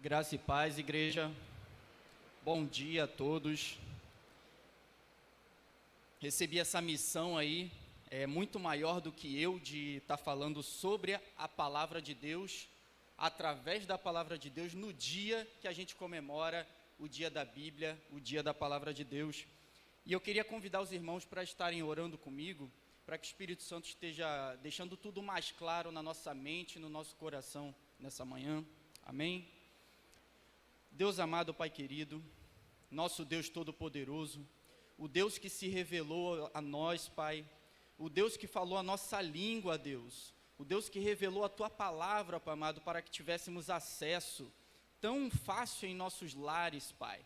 Graça e paz, igreja. Bom dia a todos. Recebi essa missão aí, muito maior do que eu, de estar falando sobre a palavra de Deus, através da palavra de Deus, no dia que a gente comemora o dia da Bíblia, o dia da palavra de Deus. E eu queria convidar os irmãos para estarem orando comigo, para que o Espírito Santo esteja deixando tudo mais claro na nossa mente, no nosso coração nessa manhã. Amém? Deus amado, Pai querido, nosso Deus todo-poderoso, o Deus que se revelou a nós, Pai, o Deus que falou a nossa língua, Deus, o Deus que revelou a Tua palavra, Pai amado, para que tivéssemos acesso tão fácil em nossos lares, Pai.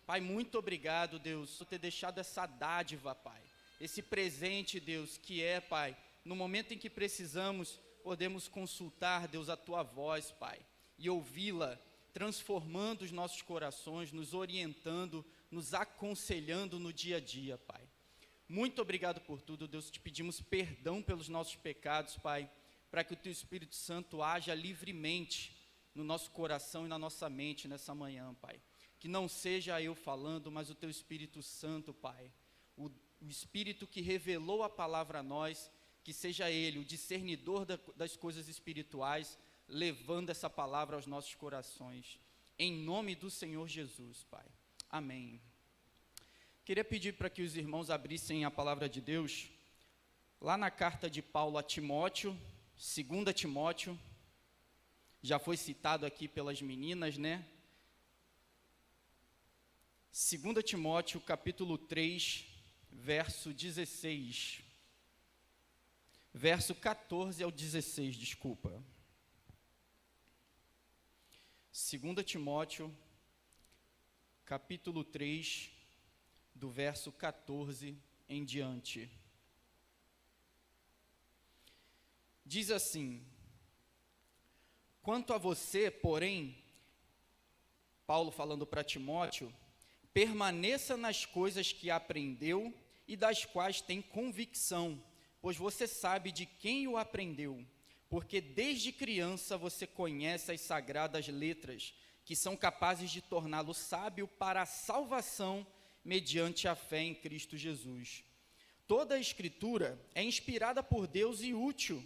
Pai, muito obrigado, Deus, por ter deixado essa dádiva, Pai, esse presente, Deus, que é, Pai, no momento em que precisamos, podemos consultar, Deus, a Tua voz, Pai, e ouvi-la, transformando os nossos corações, nos orientando, nos aconselhando no dia a dia, Pai. Muito obrigado por tudo, Deus, te pedimos perdão pelos nossos pecados, Pai, para que o Teu Espírito Santo haja livremente no nosso coração e na nossa mente nessa manhã, Pai. Que não seja eu falando, mas o Teu Espírito Santo, Pai, o Espírito que revelou a palavra a nós, que seja Ele, o discernidor das coisas espirituais, levando essa palavra aos nossos corações, em nome do Senhor Jesus, Pai. Amém. Queria pedir para que os irmãos abrissem a palavra de Deus, lá na carta de Paulo a Timóteo, 2 Timóteo, já foi citado aqui pelas meninas, né? 2 Timóteo, capítulo 3, verso 16, verso 14 ao 16, desculpa. 2 Timóteo, capítulo 3, do verso 14 em diante. Diz assim: quanto a você, porém, Paulo falando para Timóteo, permaneça nas coisas que aprendeu e das quais tem convicção, pois você sabe de quem o aprendeu, porque desde criança você conhece as sagradas letras, que são capazes de torná-lo sábio para a salvação mediante a fé em Cristo Jesus. Toda a Escritura é inspirada por Deus e útil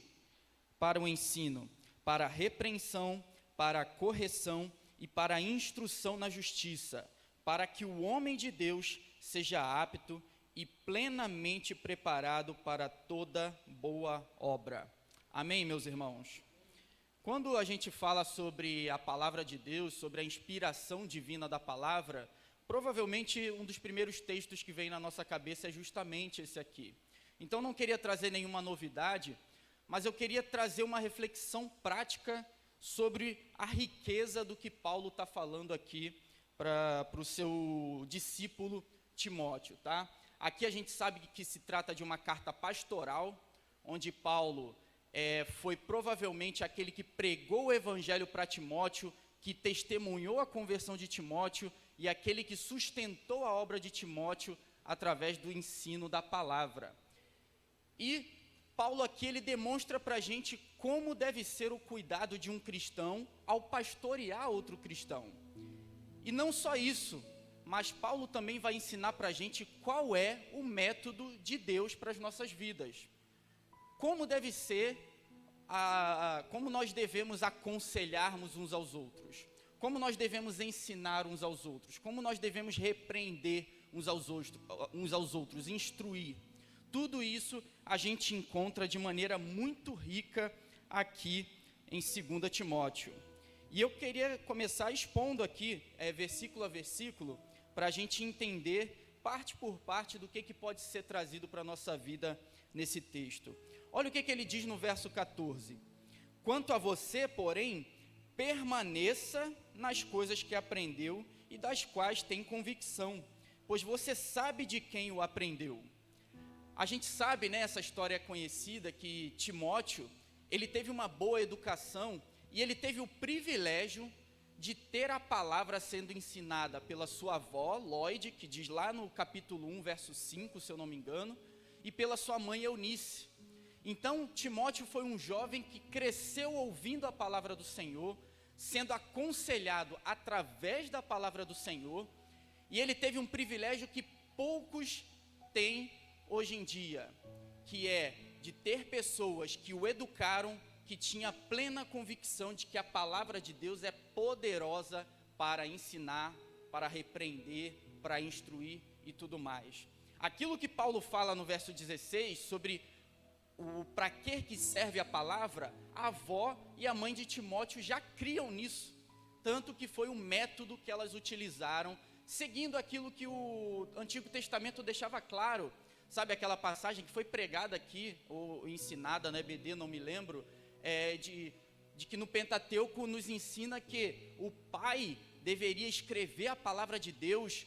para o ensino, para a repreensão, para a correção e para a instrução na justiça, para que o homem de Deus seja apto e plenamente preparado para toda boa obra. Amém, meus irmãos? Quando a gente fala sobre a palavra de Deus, sobre a inspiração divina da palavra, provavelmente um dos primeiros textos que vem na nossa cabeça é justamente esse aqui. Então não queria trazer nenhuma novidade, mas eu queria trazer uma reflexão prática sobre a riqueza do que Paulo está falando aqui para o seu discípulo Timóteo, tá? Aqui a gente sabe que se trata de uma carta pastoral, onde Paulo foi provavelmente aquele que pregou o evangelho para Timóteo, que testemunhou a conversão de Timóteo e aquele que sustentou a obra de Timóteo através do ensino da palavra. E Paulo aqui, ele demonstra para a gente como deve ser o cuidado de um cristão ao pastorear outro cristão. E não só isso, mas Paulo também vai ensinar para a gente qual é o método de Deus para as nossas vidas. Como deve ser, como nós devemos aconselharmos uns aos outros, como nós devemos ensinar uns aos outros, como nós devemos repreender uns aos outros, instruir. Tudo isso a gente encontra de maneira muito rica aqui em 2 Timóteo. E eu queria começar expondo aqui, versículo a versículo, para a gente entender parte por parte do que pode ser trazido para a nossa vida nesse texto. Olha o que ele diz no verso 14. Quanto a você, porém, permaneça nas coisas que aprendeu e das quais tem convicção, pois você sabe de quem o aprendeu. A gente sabe, né, essa história conhecida, que Timóteo, ele teve uma boa educação e ele teve o privilégio de ter a palavra sendo ensinada pela sua avó, Lloyd, que diz lá no capítulo 1, verso 5, se eu não me engano, e pela sua mãe, Eunice. Então, Timóteo foi um jovem que cresceu ouvindo a palavra do Senhor, sendo aconselhado através da palavra do Senhor, e ele teve um privilégio que poucos têm hoje em dia, que é de ter pessoas que o educaram, que tinha plena convicção de que a palavra de Deus é poderosa para ensinar, para repreender, para instruir e tudo mais. Aquilo que Paulo fala no verso 16 sobre o para que serve a palavra, a avó e a mãe de Timóteo já criam nisso, tanto que foi o método que elas utilizaram, seguindo aquilo que o Antigo Testamento deixava claro. Sabe aquela passagem que foi pregada aqui, ou ensinada na EBD, não me lembro, de que no Pentateuco nos ensina que o pai deveria escrever a palavra de Deus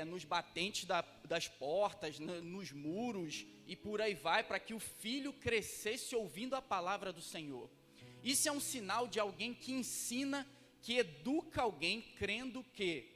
nos batentes das portas, nos muros, e por aí vai, para que o filho crescesse ouvindo a palavra do Senhor. Isso é um sinal de alguém que ensina, que educa alguém, crendo que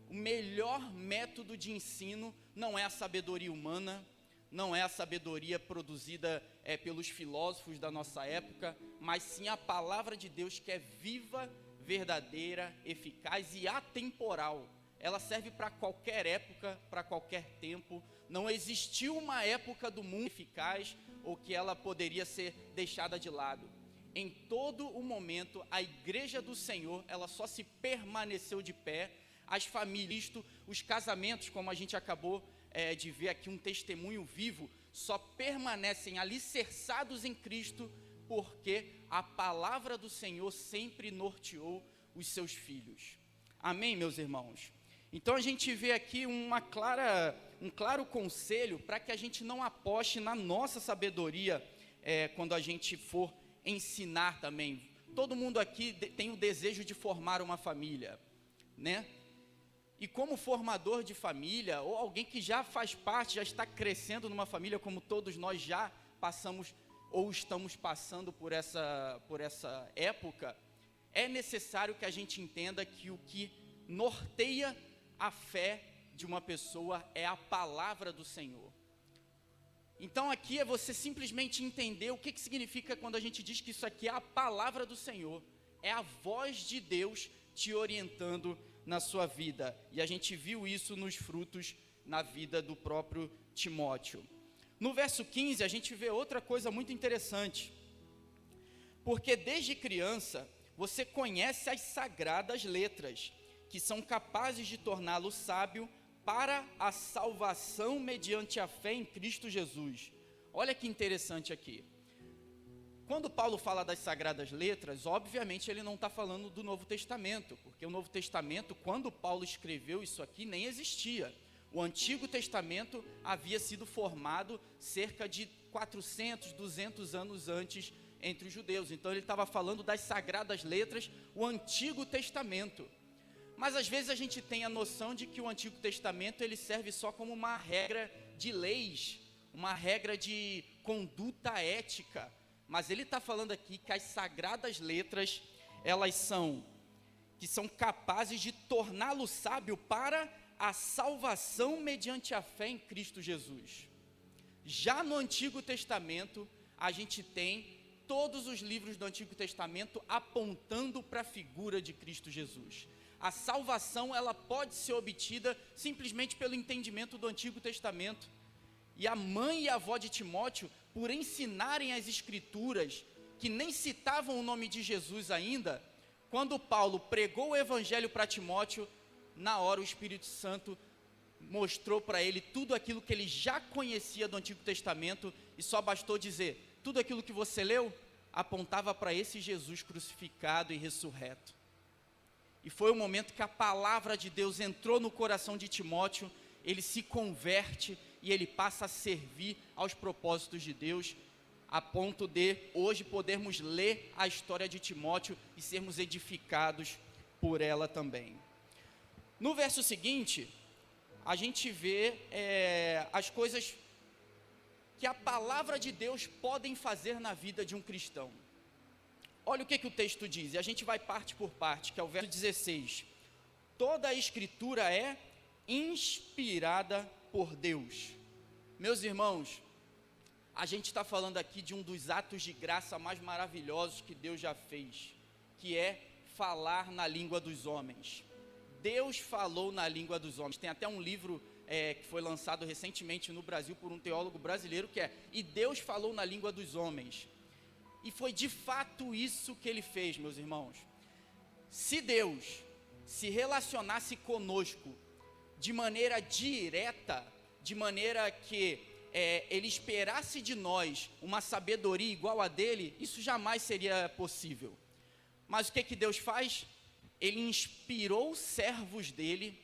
o melhor método de ensino não é a sabedoria humana, não é a sabedoria produzida pelos filósofos da nossa época, mas sim a palavra de Deus, que é viva, verdadeira, eficaz e atemporal. Ela serve para qualquer época, para qualquer tempo. Não existiu uma época do mundo eficaz ou que ela poderia ser deixada de lado. Em todo o momento, a igreja do Senhor, ela só se permaneceu de pé. As famílias, os casamentos, como a gente acabou de ver aqui um testemunho vivo, só permanecem alicerçados em Cristo, porque a palavra do Senhor sempre norteou os seus filhos. Amém, meus irmãos? Então a gente vê aqui um claro conselho para que a gente não aposte na nossa sabedoria quando a gente for ensinar também. Todo mundo aqui tem o desejo de formar uma família, né? E como formador de família, ou alguém que já faz parte, já está crescendo numa família, como todos nós já passamos ou estamos passando por essa época, é necessário que a gente entenda que o que norteia a fé de uma pessoa é a palavra do Senhor. Então aqui é você simplesmente entender o que significa quando a gente diz que isso aqui é a palavra do Senhor, é a voz de Deus te orientando na sua vida, e a gente viu isso nos frutos na vida do próprio Timóteo. No verso 15 a gente vê outra coisa muito interessante, porque desde criança você conhece as sagradas letras, que são capazes de torná-lo sábio para a salvação mediante a fé em Cristo Jesus. Olha que interessante aqui. Quando Paulo fala das sagradas letras, obviamente ele não está falando do Novo Testamento, porque o Novo Testamento, quando Paulo escreveu isso aqui, nem existia. O Antigo Testamento havia sido formado cerca de 400, 200 anos antes entre os judeus. Então ele estava falando das sagradas letras, o Antigo Testamento. Mas às vezes a gente tem a noção de que o Antigo Testamento ele serve só como uma regra de leis, uma regra de conduta ética. Mas ele está falando aqui que as sagradas letras, elas são capazes de torná-lo sábio para a salvação mediante a fé em Cristo Jesus. Já no Antigo Testamento, a gente tem todos os livros do Antigo Testamento apontando para a figura de Cristo Jesus. A salvação, ela pode ser obtida simplesmente pelo entendimento do Antigo Testamento. E a mãe e a avó de Timóteo, por ensinarem as Escrituras, que nem citavam o nome de Jesus ainda, quando Paulo pregou o Evangelho para Timóteo, na hora o Espírito Santo mostrou para ele tudo aquilo que ele já conhecia do Antigo Testamento, e só bastou dizer, tudo aquilo que você leu, apontava para esse Jesus crucificado e ressurreto. E foi o momento que a palavra de Deus entrou no coração de Timóteo, ele se converte e ele passa a servir aos propósitos de Deus, a ponto de hoje podermos ler a história de Timóteo e sermos edificados por ela também. No verso seguinte, a gente vê as coisas que a palavra de Deus podem fazer na vida de um cristão. Olha o que o texto diz, e a gente vai parte por parte, que é o verso 16. Toda a Escritura é inspirada por Deus. Meus irmãos, a gente está falando aqui de um dos atos de graça mais maravilhosos que Deus já fez, que é falar na língua dos homens. Deus falou na língua dos homens. Tem até um livro que foi lançado recentemente no Brasil por um teólogo brasileiro, que é "E Deus falou na língua dos homens". E foi de fato isso que ele fez, meus irmãos. Se Deus se relacionasse conosco de maneira direta, de maneira que ele esperasse de nós uma sabedoria igual a dele, isso jamais seria possível. Mas o que Deus faz? Ele inspirou servos dele,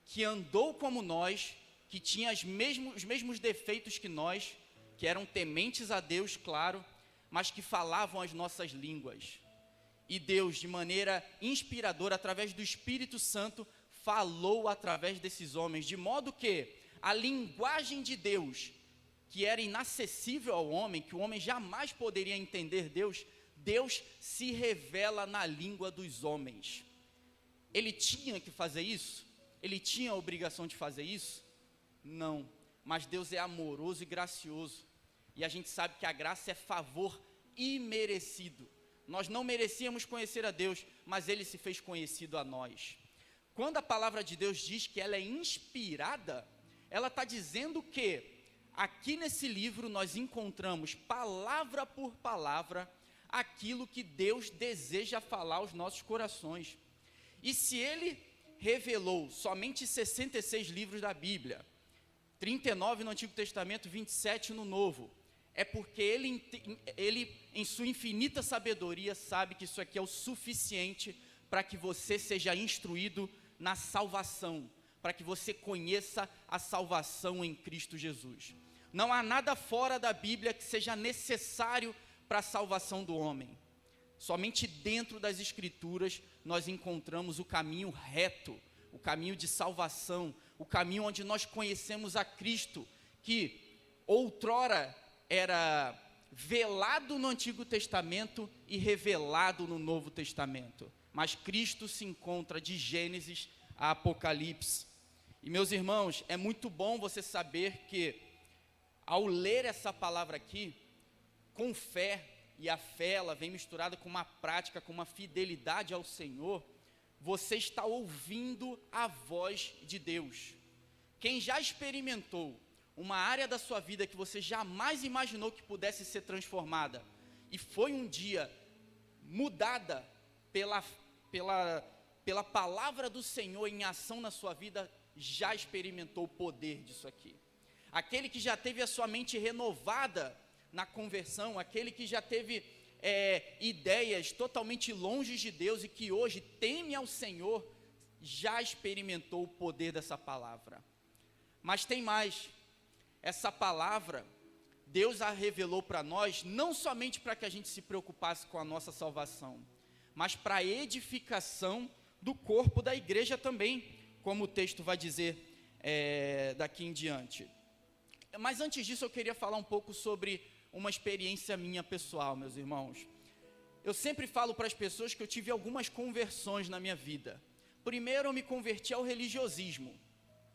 que andou como nós, que tinha os mesmos defeitos que nós, que eram tementes a Deus, claro, mas que falavam as nossas línguas. E Deus, de maneira inspiradora, através do Espírito Santo, falou através desses homens, de modo que a linguagem de Deus, que era inacessível ao homem, que o homem jamais poderia entender Deus, Deus se revela na língua dos homens. Ele tinha que fazer isso? Ele tinha a obrigação de fazer isso? Não, mas Deus é amoroso e gracioso, e a gente sabe que a graça é favor imerecido. Nós não merecíamos conhecer a Deus, mas Ele se fez conhecido a nós. Quando a palavra de Deus diz que ela é inspirada, ela está dizendo que aqui nesse livro nós encontramos, palavra por palavra, aquilo que Deus deseja falar aos nossos corações. E se Ele revelou somente 66 livros da Bíblia, 39 no Antigo Testamento, 27 no Novo, é porque ele, em sua infinita sabedoria, sabe que isso aqui é o suficiente para que você seja instruído na salvação, para que você conheça a salvação em Cristo Jesus. Não há nada fora da Bíblia que seja necessário para a salvação do homem. Somente dentro das Escrituras nós encontramos o caminho reto, o caminho de salvação, o caminho onde nós conhecemos a Cristo, que outrora era velado no Antigo Testamento e revelado no Novo Testamento. Mas Cristo se encontra de Gênesis a Apocalipse. E meus irmãos, é muito bom você saber que, ao ler essa palavra aqui, com fé, e a fé ela vem misturada com uma prática, com uma fidelidade ao Senhor, você está ouvindo a voz de Deus. Quem já experimentou uma área da sua vida que você jamais imaginou que pudesse ser transformada, e foi um dia mudada pela palavra do Senhor em ação na sua vida, já experimentou o poder disso aqui. Aquele que já teve a sua mente renovada na conversão, aquele que já teve ideias totalmente longe de Deus e que hoje teme ao Senhor, já experimentou o poder dessa palavra. Mas tem mais, essa palavra, Deus a revelou para nós, não somente para que a gente se preocupasse com a nossa salvação, mas para a edificação do corpo da igreja também, como o texto vai dizer daqui em diante. Mas antes disso eu queria falar um pouco sobre uma experiência minha pessoal, meus irmãos. Eu sempre falo para as pessoas que eu tive algumas conversões na minha vida. Primeiro eu me converti ao religiosismo.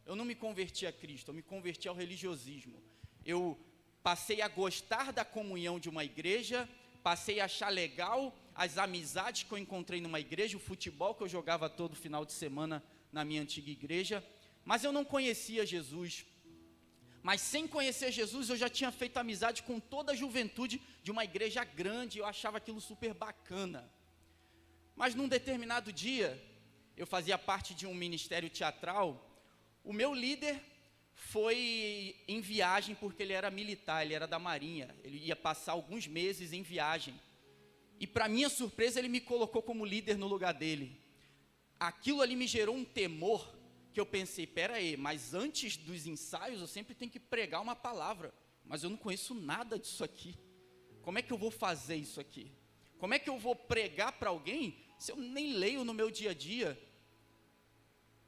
Eu não me converti a Cristo, eu me converti ao religiosismo. Eu passei a gostar da comunhão de uma igreja, passei a achar legal as amizades que eu encontrei numa igreja, o futebol que eu jogava todo final de semana na minha antiga igreja, mas eu não conhecia Jesus. Mas sem conhecer Jesus, eu já tinha feito amizade com toda a juventude de uma igreja grande, eu achava aquilo super bacana. Mas num determinado dia, eu fazia parte de um ministério teatral, o meu líder foi em viagem, porque ele era militar, ele era da Marinha, ele ia passar alguns meses em viagem. E para minha surpresa, ele me colocou como líder no lugar dele. Aquilo ali me gerou um temor, que eu pensei, peraí, mas antes dos ensaios eu sempre tenho que pregar uma palavra, mas eu não conheço nada disso aqui. Como é que eu vou fazer isso aqui? Como é que eu vou pregar para alguém se eu nem leio no meu dia a dia?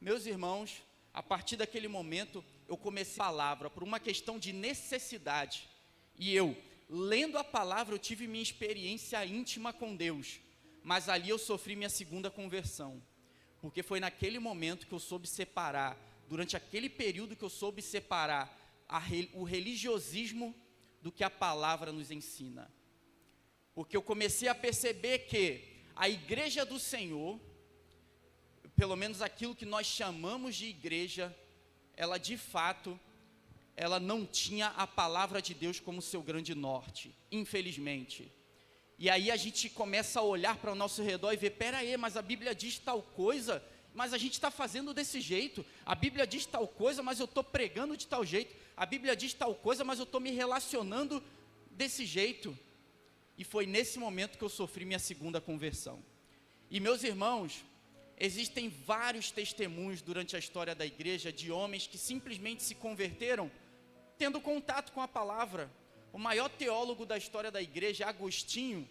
Meus irmãos, a partir daquele momento eu comecei a palavra por uma questão de necessidade, e eu, lendo a palavra, eu tive minha experiência íntima com Deus, mas ali eu sofri minha segunda conversão. Porque foi naquele momento que eu soube separar, durante aquele período que eu soube separar o religiosismo do que a palavra nos ensina. Porque eu comecei a perceber que a igreja do Senhor, pelo menos aquilo que nós chamamos de igreja, ela de fato, ela não tinha a palavra de Deus como seu grande norte, infelizmente. E aí a gente começa a olhar para o nosso redor e ver, peraí, mas a Bíblia diz tal coisa, mas a gente está fazendo desse jeito. A Bíblia diz tal coisa, mas eu estou pregando de tal jeito. A Bíblia diz tal coisa, mas eu estou me relacionando desse jeito. E foi nesse momento que eu sofri minha segunda conversão. E meus irmãos, existem vários testemunhos durante a história da igreja de homens que simplesmente se converteram tendo contato com a palavra. O maior teólogo da história da igreja, Agostinho,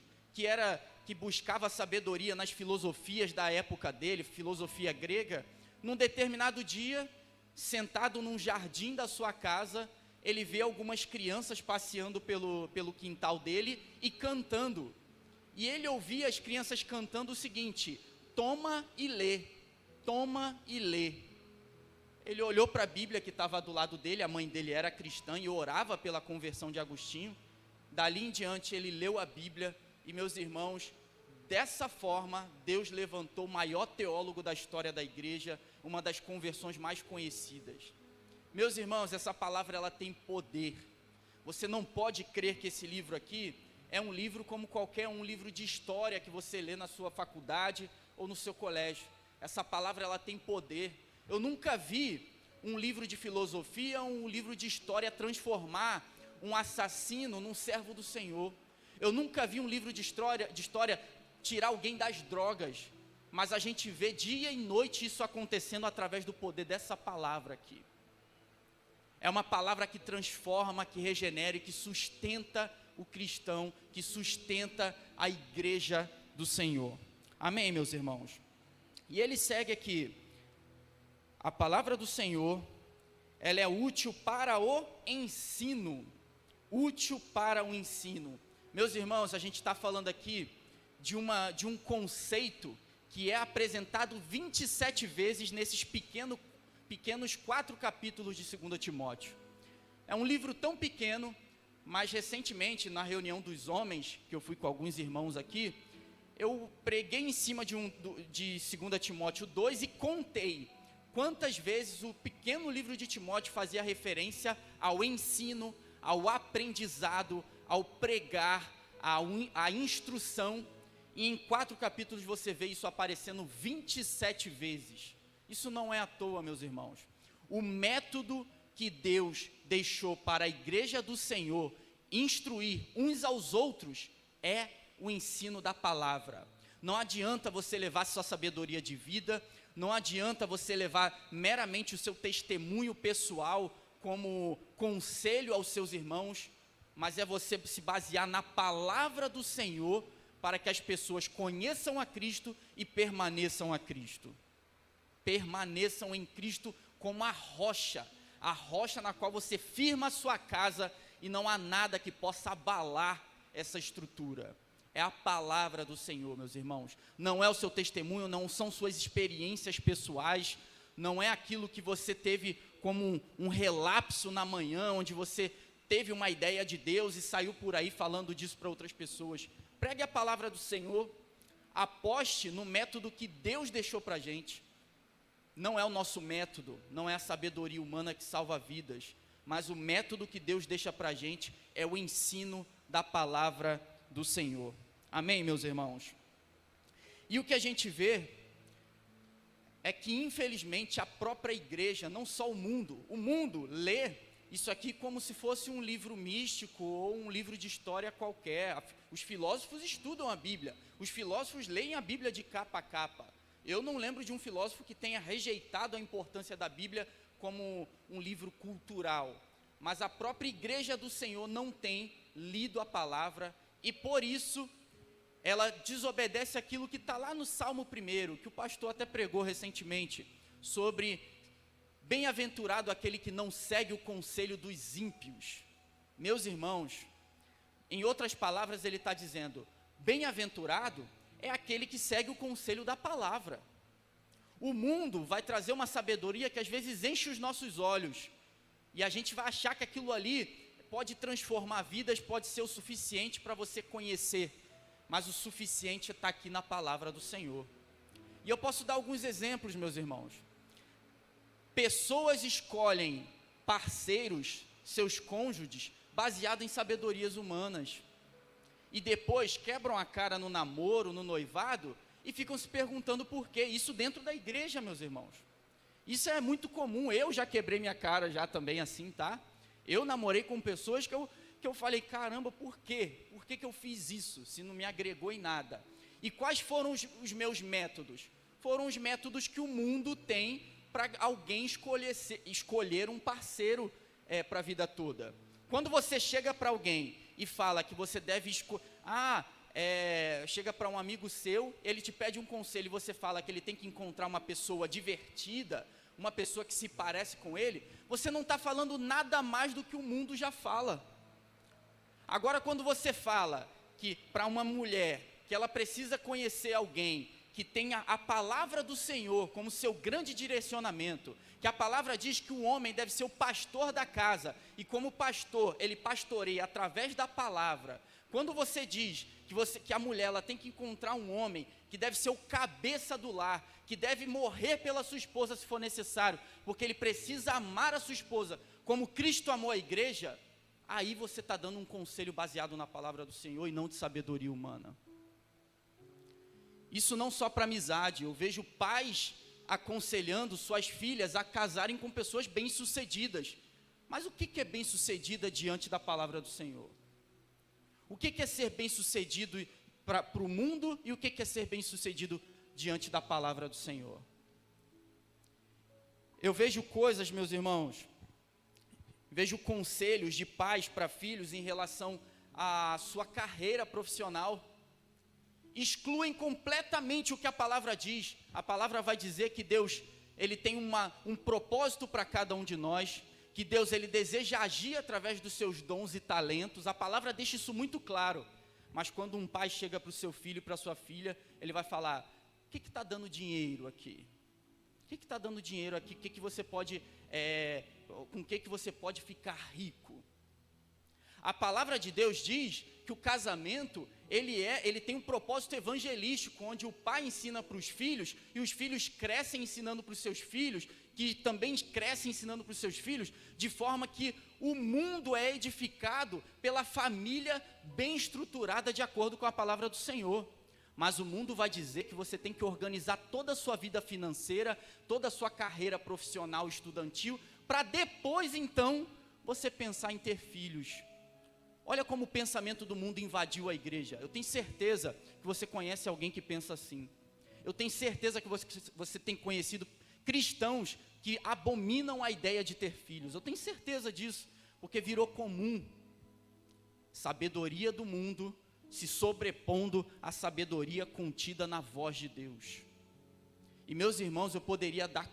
que buscava sabedoria nas filosofias da época dele, filosofia grega, num determinado dia, sentado num jardim da sua casa, ele vê algumas crianças passeando pelo quintal dele e cantando. E ele ouvia as crianças cantando o seguinte: toma e lê, toma e lê. Ele olhou para a Bíblia que estava do lado dele, a mãe dele era cristã e orava pela conversão de Agostinho. Dali em diante ele leu a Bíblia e, meus irmãos, dessa forma Deus levantou o maior teólogo da história da igreja, uma das conversões mais conhecidas. Meus irmãos, essa palavra ela tem poder. Você não pode crer que esse livro aqui é um livro como qualquer um livro de história que você lê na sua faculdade ou no seu colégio. Essa palavra ela tem poder. Eu nunca vi um livro de filosofia, um livro de história transformar um assassino num servo do Senhor. Eu nunca vi um livro de história tirar alguém das drogas. Mas a gente vê dia e noite isso acontecendo através do poder dessa palavra aqui. É uma palavra que transforma, que regenera e que sustenta o cristão, que sustenta a igreja do Senhor. Amém, meus irmãos? E ele segue aqui. A palavra do Senhor, ela é útil para o ensino. Útil para o ensino. Meus irmãos, a gente está falando aqui de um conceito que é apresentado 27 vezes nesses pequenos 4 capítulos de 2 Timóteo. É um livro tão pequeno, mas recentemente, na reunião dos homens, que eu fui com alguns irmãos aqui, eu preguei em cima de 2 Timóteo 2 e contei quantas vezes o pequeno livro de Timóteo fazia referência ao ensino, ao aprendizado, ao pregar, à instrução. E em 4 capítulos você vê isso aparecendo 27 vezes. Isso não é à toa, meus irmãos. O método que Deus deixou para a igreja do Senhor instruir uns aos outros é o ensino da palavra. Não adianta você levar sua sabedoria de vida, não adianta você levar meramente o seu testemunho pessoal como conselho aos seus irmãos, mas é você se basear na palavra do Senhor para que as pessoas conheçam a Cristo e permaneçam a Cristo. Permaneçam em Cristo como a rocha na qual você firma a sua casa e não há nada que possa abalar essa estrutura. É a palavra do Senhor, meus irmãos. Não é o seu testemunho, não são suas experiências pessoais, não é aquilo que você teve como um relapso na manhã, onde você teve uma ideia de Deus e saiu por aí falando disso para outras pessoas. Pregue a palavra do Senhor, aposte no método que Deus deixou para a gente. Não é o nosso método, não é a sabedoria humana que salva vidas, mas o método que Deus deixa para a gente é o ensino da palavra do Senhor. Amém, meus irmãos? E o que a gente vê é que, infelizmente, a própria igreja, não só o mundo lê isso aqui como se fosse um livro místico ou um livro de história qualquer. Os filósofos estudam a Bíblia, os filósofos leem a Bíblia de capa a capa. Eu não lembro de um filósofo que tenha rejeitado a importância da Bíblia como um livro cultural, mas a própria igreja do Senhor não tem lido a palavra e por isso ela desobedece aquilo que está lá no Salmo 1, que o pastor até pregou recentemente, sobre bem-aventurado aquele que não segue o conselho dos ímpios. Meus irmãos, em outras palavras ele está dizendo, bem-aventurado é aquele que segue o conselho da palavra. O mundo vai trazer uma sabedoria que às vezes enche os nossos olhos, e a gente vai achar que aquilo ali pode transformar vidas, pode ser o suficiente para você conhecer. mas o suficiente está aqui na palavra do Senhor. E eu posso dar alguns exemplos, meus irmãos. Pessoas escolhem parceiros, seus cônjuges, baseado em sabedorias humanas. E depois quebram a cara no namoro, no noivado, e ficam se perguntando por quê. Isso dentro da igreja, meus irmãos. Isso é muito comum. Eu já quebrei minha cara já também assim, tá? Eu namorei com pessoas que eu falei, caramba, por quê? Por que eu fiz isso, se não me agregou em nada? E quais foram os meus métodos? Foram os métodos que o mundo tem para alguém escolher um parceiro para a vida toda. Quando você chega para alguém e fala que você deve escolher... chega para um amigo seu, ele te pede um conselho e você fala que ele tem que encontrar uma pessoa divertida, uma pessoa que se parece com ele, você não está falando nada mais do que o mundo já fala. Agora, quando você fala que para uma mulher, que ela precisa conhecer alguém que tenha a palavra do Senhor como seu grande direcionamento, que a palavra diz que o homem deve ser o pastor da casa, e como pastor, ele pastoreia através da palavra. Quando você diz que a mulher ela tem que encontrar um homem que deve ser o cabeça do lar, que deve morrer pela sua esposa se for necessário, porque ele precisa amar a sua esposa como Cristo amou a igreja, aí você está dando um conselho baseado na palavra do Senhor e não de sabedoria humana. Isso não só para amizade, eu vejo pais aconselhando suas filhas a casarem com pessoas bem-sucedidas. Mas o que é bem-sucedida diante da palavra do Senhor? O que é ser bem-sucedido para o mundo e o que é ser bem-sucedido diante da palavra do Senhor? Eu vejo coisas, meus irmãos, vejo conselhos de pais para filhos em relação à sua carreira profissional. Excluem completamente o que a palavra diz. A palavra vai dizer que Deus, ele tem um propósito para cada um de nós, que Deus, ele deseja agir através dos seus dons e talentos. A palavra deixa isso muito claro. Mas quando um pai chega para o seu filho e para a sua filha, ele vai falar, o que está dando dinheiro aqui? O que está dando dinheiro aqui? Com o que você pode ficar rico? A palavra de Deus diz que o casamento, ele tem um propósito evangelístico, onde o pai ensina para os filhos, e os filhos crescem ensinando para os seus filhos, que também crescem ensinando para os seus filhos, de forma que o mundo é edificado pela família bem estruturada de acordo com a palavra do Senhor. Mas o mundo vai dizer que você tem que organizar toda a sua vida financeira, toda a sua carreira profissional, estudantil, para depois então você pensar em ter filhos. Olha como o pensamento do mundo invadiu a igreja. Eu tenho certeza que você conhece alguém que pensa assim. Eu tenho certeza que você tem conhecido cristãos que abominam a ideia de ter filhos. Eu tenho certeza disso, porque virou comum. Sabedoria do mundo se sobrepondo à sabedoria contida na voz de Deus. E meus irmãos, eu poderia dar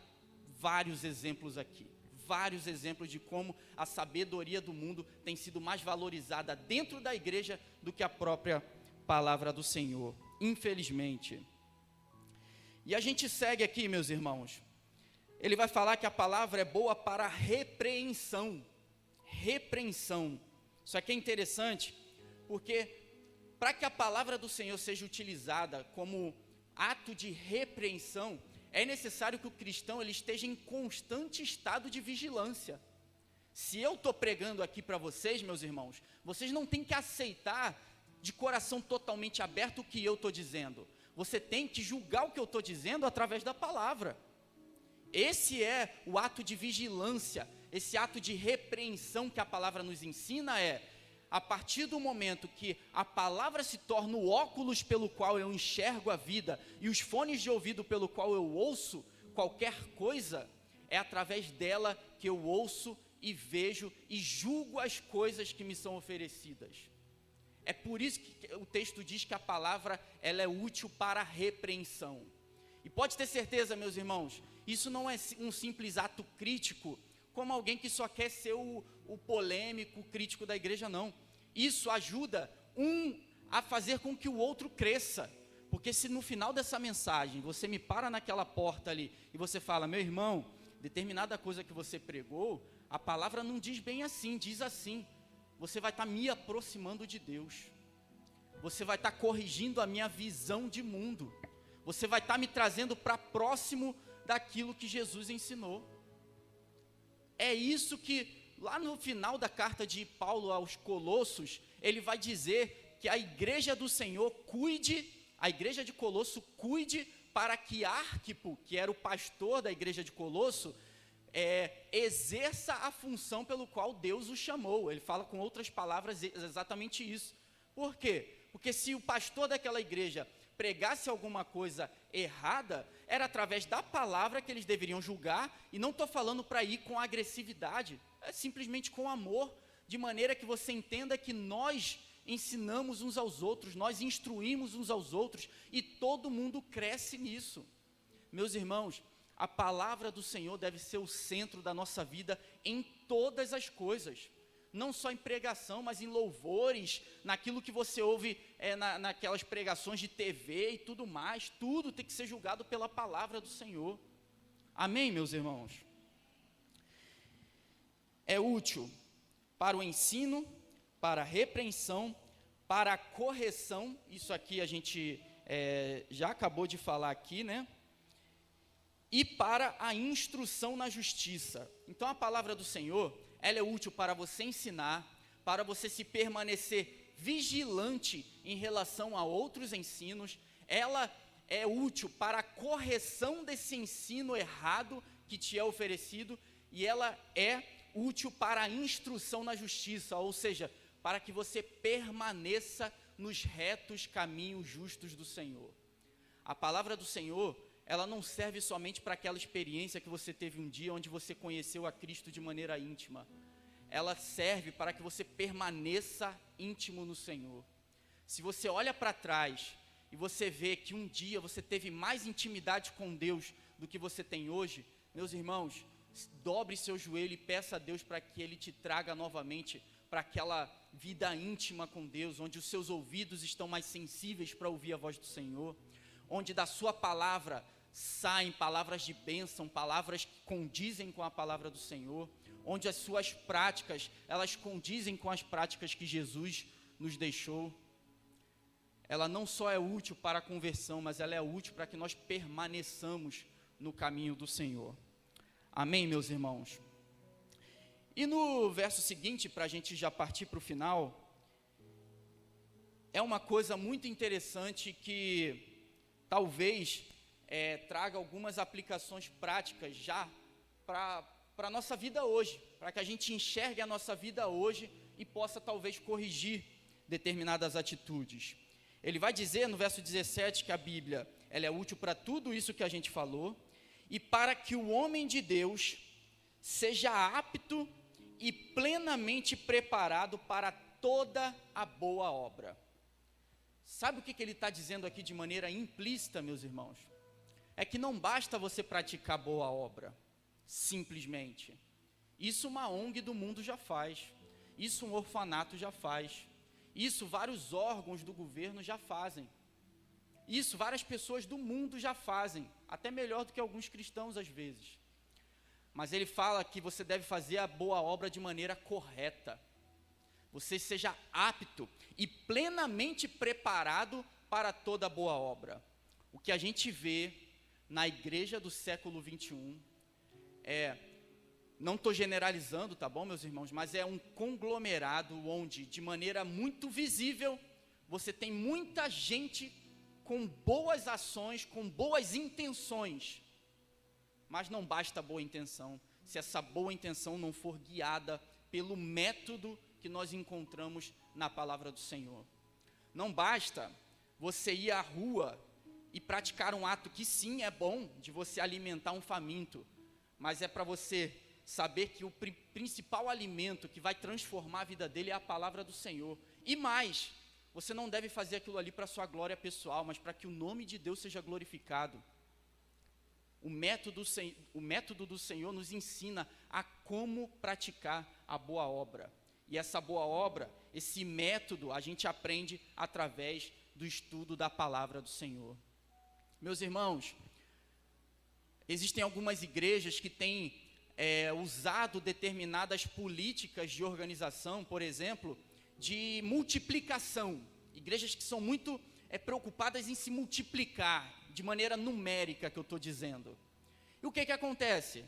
vários exemplos aqui. Vários exemplos de como a sabedoria do mundo tem sido mais valorizada dentro da igreja do que a própria palavra do Senhor, infelizmente. E a gente segue aqui, meus irmãos. Ele vai falar que a palavra é boa para repreensão. Repreensão. Isso aqui é interessante, porque para que a palavra do Senhor seja utilizada como ato de repreensão, é necessário que o cristão ele esteja em constante estado de vigilância. Se eu estou pregando aqui para vocês, meus irmãos, vocês não têm que aceitar de coração totalmente aberto o que eu estou dizendo. Você tem que julgar o que eu estou dizendo através da palavra. Esse é o ato de vigilância, esse ato de repreensão que a palavra nos ensina a partir do momento que a palavra se torna o óculos pelo qual eu enxergo a vida e os fones de ouvido pelo qual eu ouço qualquer coisa, é através dela que eu ouço e vejo e julgo as coisas que me são oferecidas. É por isso que o texto diz que a palavra ela é útil para a repreensão. E pode ter certeza, meus irmãos, isso não é um simples ato crítico, como alguém que só quer ser o polêmico, crítico da igreja, não. Isso ajuda a fazer com que o outro cresça. Porque se no final dessa mensagem, você me para naquela porta ali, e você fala, meu irmão, determinada coisa que você pregou, a palavra não diz bem assim, diz assim. Você vai estar me aproximando de Deus. você vai estar corrigindo a minha visão de mundo, você vai estar me trazendo para próximo daquilo que Jesus ensinou. É isso que, lá no final da carta de Paulo aos Colossos, ele vai dizer que a igreja do Senhor a igreja de Colosso cuide para que Arquipo, que era o pastor da igreja de Colosso, exerça a função pelo qual Deus o chamou. Ele fala com outras palavras exatamente isso. Por quê? Porque se o pastor daquela igreja pregasse alguma coisa errada, era através da palavra que eles deveriam julgar, e não estou falando para ir com agressividade, é simplesmente com amor, de maneira que você entenda que nós ensinamos uns aos outros, nós instruímos uns aos outros, e todo mundo cresce nisso. Meus irmãos, a palavra do Senhor deve ser o centro da nossa vida em todas as coisas, não só em pregação, mas em louvores, naquilo que você ouve naquelas pregações de TV e tudo mais, tudo tem que ser julgado pela palavra do Senhor. Amém, meus irmãos? É útil para o ensino, para a repreensão, para a correção, isso aqui a gente já acabou de falar aqui, né? E para a instrução na justiça. Então a palavra do Senhor, ela é útil para você ensinar, para você se permanecer vigilante em relação a outros ensinos, ela é útil para a correção desse ensino errado que te é oferecido, e ela é útil para a instrução na justiça, ou seja, para que você permaneça nos retos caminhos justos do Senhor. A palavra do Senhor, ela não serve somente para aquela experiência que você teve um dia, onde você conheceu a Cristo de maneira íntima. Ela serve para que você permaneça íntimo no Senhor. Se você olha para trás e você vê que um dia você teve mais intimidade com Deus do que você tem hoje, meus irmãos, dobre seu joelho e peça a Deus para que Ele te traga novamente para aquela vida íntima com Deus, onde os seus ouvidos estão mais sensíveis para ouvir a voz do Senhor, onde da sua palavra saem palavras de bênção, palavras que condizem com a palavra do Senhor, onde as suas práticas, elas condizem com as práticas que Jesus nos deixou. Ela não só é útil para a conversão, mas ela é útil para que nós permaneçamos no caminho do Senhor. Amém, meus irmãos? E no verso seguinte, para a gente já partir para o final, é uma coisa muito interessante que talvez traga algumas aplicações práticas já para a nossa vida hoje, para que a gente enxergue a nossa vida hoje e possa talvez corrigir determinadas atitudes. Ele vai dizer no verso 17 que a Bíblia, ela é útil para tudo isso que a gente falou, e para que o homem de Deus seja apto e plenamente preparado para toda a boa obra. Sabe o que ele está dizendo aqui de maneira implícita, meus irmãos? É que não basta você praticar boa obra, simplesmente. Isso uma ONG do mundo já faz, isso um orfanato já faz, isso vários órgãos do governo já fazem, isso várias pessoas do mundo já fazem, até melhor do que alguns cristãos às vezes. Mas ele fala que você deve fazer a boa obra de maneira correta. Você seja apto e plenamente preparado para toda boa obra. O que a gente vê na igreja do século 21 não estou generalizando, tá bom, meus irmãos, mas é um conglomerado onde, de maneira muito visível, você tem muita gente com boas ações, com boas intenções, mas não basta a boa intenção, se essa boa intenção não for guiada pelo método que nós encontramos na palavra do Senhor. Não basta você ir à rua e praticar um ato que sim, é bom, de você alimentar um faminto, mas é para você saber que o principal alimento que vai transformar a vida dele é a palavra do Senhor. E mais, você não deve fazer aquilo ali para sua glória pessoal, mas para que o nome de Deus seja glorificado. O método do Senhor nos ensina a como praticar a boa obra. E essa boa obra, esse método, a gente aprende através do estudo da palavra do Senhor. Meus irmãos, existem algumas igrejas que têm usado determinadas políticas de organização, por exemplo, de multiplicação. Igrejas que são muito preocupadas em se multiplicar, de maneira numérica que eu estou dizendo. E o que acontece?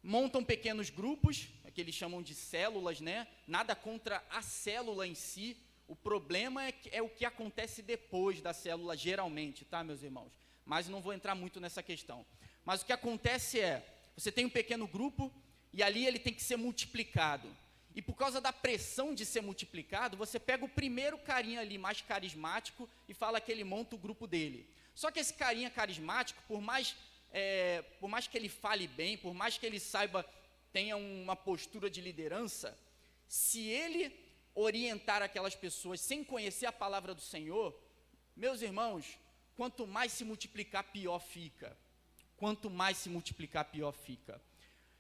Montam pequenos grupos, que eles chamam de células, né? Nada contra a célula em si, o problema é o que acontece depois da célula, geralmente, tá, meus irmãos? Mas não vou entrar muito nessa questão. Mas o que acontece você tem um pequeno grupo, e ali ele tem que ser multiplicado. E por causa da pressão de ser multiplicado, você pega o primeiro carinha ali, mais carismático, e fala que ele monta o grupo dele. Só que esse carinha carismático, por mais que ele fale bem, por mais que ele tenha uma postura de liderança, se ele orientar aquelas pessoas sem conhecer a palavra do Senhor, meus irmãos, quanto mais se multiplicar, pior fica. Quanto mais se multiplicar, pior fica.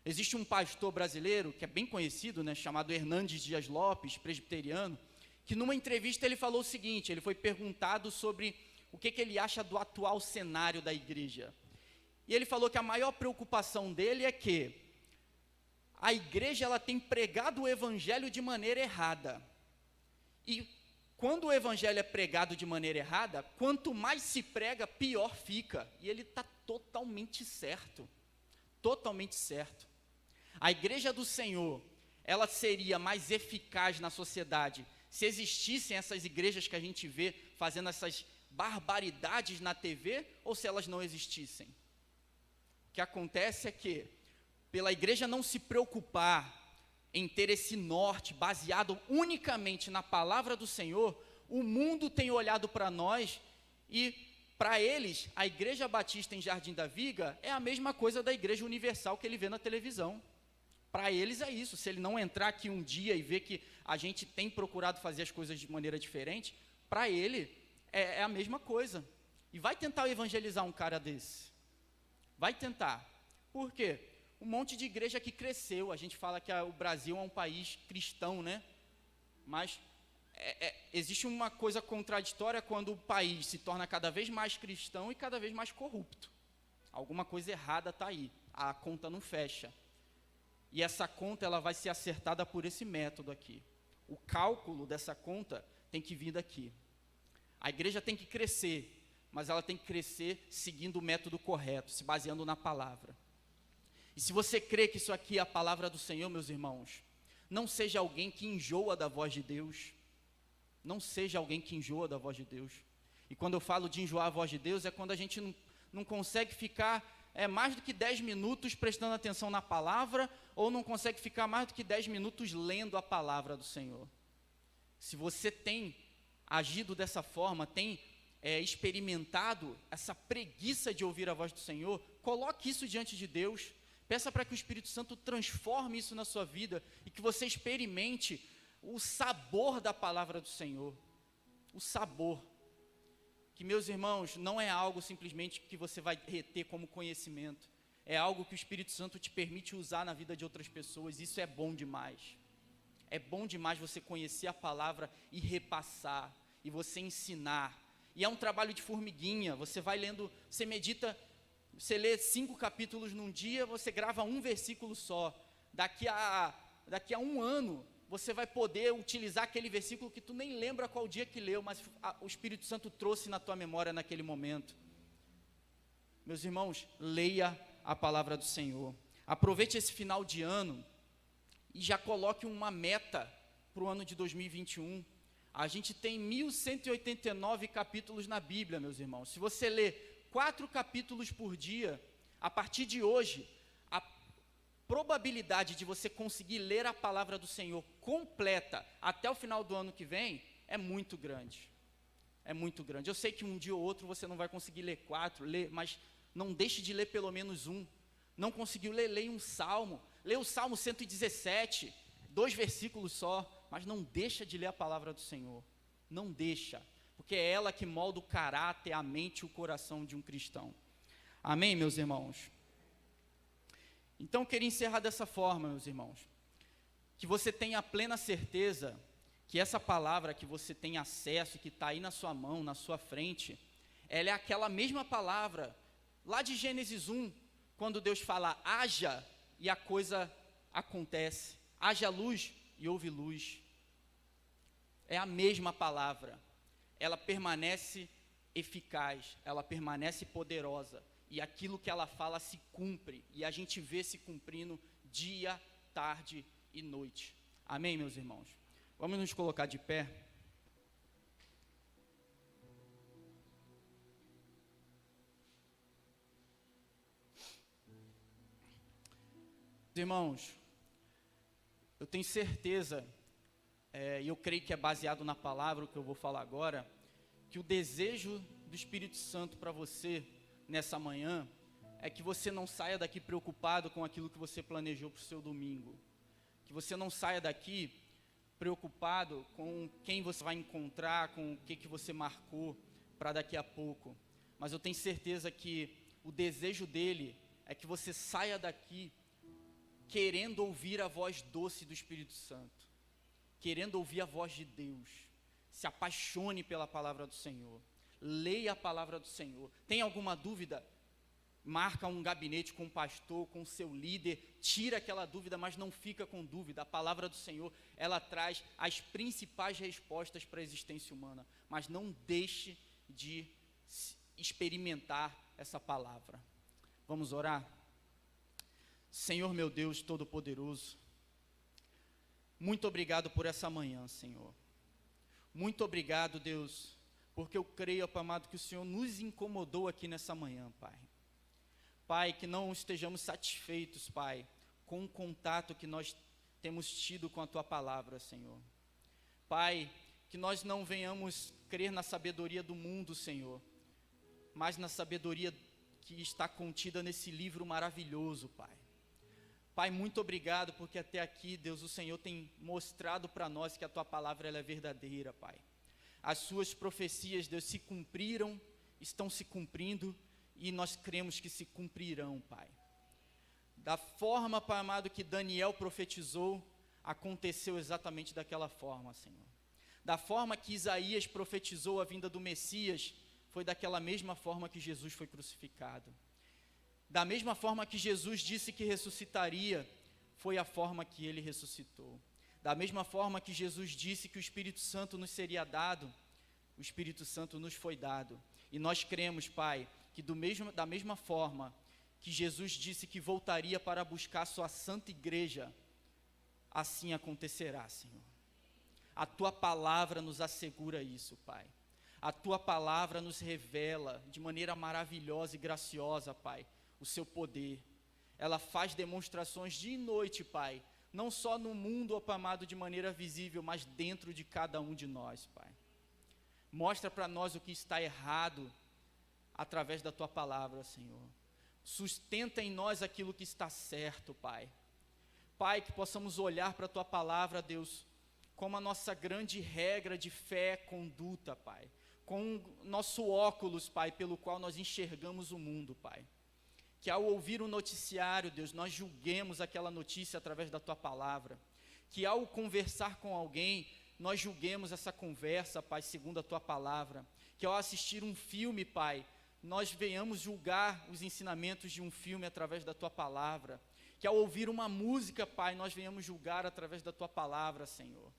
Existe um pastor brasileiro, que é bem conhecido, né, chamado Hernandes Dias Lopes, presbiteriano, que numa entrevista ele falou o seguinte, ele foi perguntado sobre o que ele acha do atual cenário da igreja. E ele falou que a maior preocupação dele é que a igreja ela tem pregado o evangelho de maneira errada. E quando o evangelho é pregado de maneira errada, quanto mais se prega, pior fica. E ele está totalmente certo. Totalmente certo. A igreja do Senhor, ela seria mais eficaz na sociedade se existissem essas igrejas que a gente vê fazendo essas barbaridades na TV, ou se elas não existissem. O que acontece é que, pela igreja não se preocupar em ter esse norte baseado unicamente na palavra do Senhor, o mundo tem olhado para nós e, para eles, a Igreja Batista em Jardim da Viga é a mesma coisa da Igreja Universal que ele vê na televisão. Para eles é isso. Se ele não entrar aqui um dia e ver que a gente tem procurado fazer as coisas de maneira diferente, para ele é a mesma coisa. E vai tentar evangelizar um cara desse. Vai tentar. Por quê? Um monte de igreja que cresceu. A gente fala que o Brasil é um país cristão, né? Mas existe uma coisa contraditória quando o país se torna cada vez mais cristão e cada vez mais corrupto. Alguma coisa errada está aí. A conta não fecha. E essa conta ela vai ser acertada por esse método aqui. O cálculo dessa conta tem que vir daqui. A igreja tem que crescer, mas ela tem que crescer seguindo o método correto, se baseando na palavra. E se você crê que isso aqui é a palavra do Senhor, meus irmãos, não seja alguém que enjoa da voz de Deus. Não seja alguém que enjoa da voz de Deus. E quando eu falo de enjoar a voz de Deus, é quando a gente não consegue ficar mais do que 10 minutos prestando atenção na palavra, ou não consegue ficar mais do que 10 minutos lendo a palavra do Senhor. Se você tem agido dessa forma, tem experimentado essa preguiça de ouvir a voz do Senhor, coloque isso diante de Deus, peça para que o Espírito Santo transforme isso na sua vida, e que você experimente o sabor da palavra do Senhor, o sabor, que, meus irmãos, não é algo simplesmente que você vai reter como conhecimento, é algo que o Espírito Santo te permite usar na vida de outras pessoas. Isso é bom demais. É bom demais você conhecer a palavra e repassar, e você ensinar, e é um trabalho de formiguinha. Você vai lendo, você medita, você lê 5 capítulos num dia, você grava um versículo só, daqui a 1 ano, você vai poder utilizar aquele versículo que tu nem lembra qual dia que leu, mas o Espírito Santo trouxe na tua memória naquele momento. Meus irmãos, leia a palavra do Senhor. Aproveite esse final de ano e já coloque uma meta para o ano de 2021. A gente tem 1189 capítulos na Bíblia, meus irmãos. Se você ler 4 capítulos por dia, a partir de hoje, probabilidade de você conseguir ler a palavra do Senhor completa até o final do ano que vem é muito grande. É muito grande. Eu sei que um dia ou outro você não vai conseguir ler 4, mas não deixe de ler pelo menos um. Não conseguiu ler, leia um salmo. Leia o Salmo 117, 2 versículos só, mas não deixa de ler a palavra do Senhor. Não deixa, porque é ela que molda o caráter, a mente e o coração de um cristão. Amém, meus irmãos? Então, eu queria encerrar dessa forma, meus irmãos, que você tenha a plena certeza que essa palavra que você tem acesso, que está aí na sua mão, na sua frente, ela é aquela mesma palavra, lá de Gênesis 1, quando Deus fala, haja, e a coisa acontece, haja luz e houve luz. é a mesma palavra, ela permanece eficaz, ela permanece poderosa, e aquilo que ela fala se cumpre, e a gente vê se cumprindo dia, tarde e noite. Amém, meus irmãos? Vamos nos colocar de pé. Irmãos, eu tenho certeza, e eu creio que é baseado na palavra o que eu vou falar agora, que o desejo do Espírito Santo para você nessa manhã é que você não saia daqui preocupado com aquilo que você planejou para o seu domingo, que você não saia daqui preocupado com quem você vai encontrar, com o que você marcou para daqui a pouco, mas eu tenho certeza que o desejo dele é que você saia daqui querendo ouvir a voz doce do Espírito Santo, querendo ouvir a voz de Deus. Se apaixone pela palavra do Senhor, leia a palavra do Senhor. Tem alguma dúvida? Marca um gabinete com o pastor, com o seu líder, tira aquela dúvida, mas não fica com dúvida. A palavra do Senhor, ela traz as principais respostas para a existência humana, mas não deixe de experimentar essa palavra. Vamos orar? Senhor meu Deus Todo-Poderoso, muito obrigado por essa manhã, Senhor. Muito obrigado, Deus, porque eu creio, Pai amado, que o Senhor nos incomodou aqui nessa manhã, Pai. Pai, que não estejamos satisfeitos, Pai, com o contato que nós temos tido com a Tua palavra, Senhor. Pai, que nós não venhamos crer na sabedoria do mundo, Senhor, mas na sabedoria que está contida nesse livro maravilhoso, Pai. Pai, muito obrigado, porque até aqui, Deus, o Senhor tem mostrado para nós que a Tua palavra ela é verdadeira, Pai. As Suas profecias, Deus, se cumpriram, estão se cumprindo, e nós cremos que se cumprirão, Pai. Da forma, Pai amado, que Daniel profetizou, aconteceu exatamente daquela forma, Senhor. Da forma que Isaías profetizou a vinda do Messias, foi daquela mesma forma que Jesus foi crucificado. Da mesma forma que Jesus disse que ressuscitaria, foi a forma que ele ressuscitou. Da mesma forma que Jesus disse que o Espírito Santo nos seria dado, o Espírito Santo nos foi dado. E nós cremos, Pai, que da mesma forma que Jesus disse que voltaria para buscar a sua santa igreja, assim acontecerá, Senhor. A Tua palavra nos assegura isso, Pai. A Tua palavra nos revela de maneira maravilhosa e graciosa, Pai, o Seu poder. Ela faz demonstrações dia e noite, Pai, não só no mundo, ó Pai amado, de maneira visível, mas dentro de cada um de nós, Pai. Mostra para nós o que está errado através da Tua palavra, Senhor. Sustenta em nós aquilo que está certo, Pai. Pai, que possamos olhar para a Tua palavra, Deus, como a nossa grande regra de fé, conduta, Pai. Com o nosso óculos, Pai, pelo qual nós enxergamos o mundo, Pai. Que ao ouvir o noticiário, Deus, nós julguemos aquela notícia através da Tua palavra. Que ao conversar com alguém, nós julguemos essa conversa, Pai, segundo a Tua palavra. Que ao assistir um filme, Pai, nós venhamos julgar os ensinamentos de um filme através da Tua palavra. Que ao ouvir uma música, Pai, nós venhamos julgar através da Tua palavra, Senhor.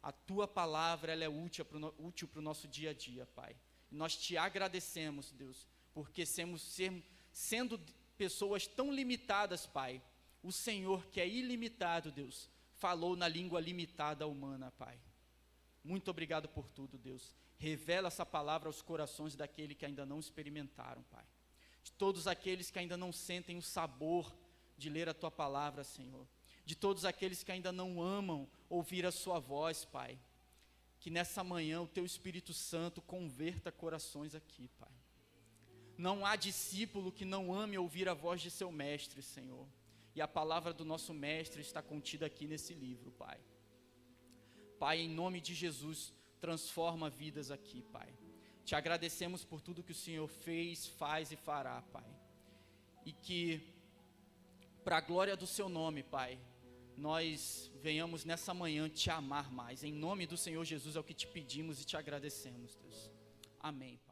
A Tua palavra, ela é útil para o nosso dia a dia, Pai. E nós Te agradecemos, Deus, porque sendo pessoas tão limitadas, Pai, o Senhor, que é ilimitado, Deus, falou na língua limitada humana, Pai. Muito obrigado por tudo, Deus. Revela essa palavra aos corações daqueles que ainda não experimentaram, Pai. De todos aqueles que ainda não sentem o sabor de ler a Tua palavra, Senhor. De todos aqueles que ainda não amam ouvir a Sua voz, Pai. Que nessa manhã o Teu Espírito Santo converta corações aqui, Pai. Não há discípulo que não ame ouvir a voz de seu mestre, Senhor. E a palavra do nosso mestre está contida aqui nesse livro, Pai. Pai, em nome de Jesus, transforma vidas aqui, Pai. Te agradecemos por tudo que o Senhor fez, faz e fará, Pai. E que, para a glória do Seu nome, Pai, nós venhamos nessa manhã Te amar mais. Em nome do Senhor Jesus é o que Te pedimos e Te agradecemos, Deus. Amém, Pai.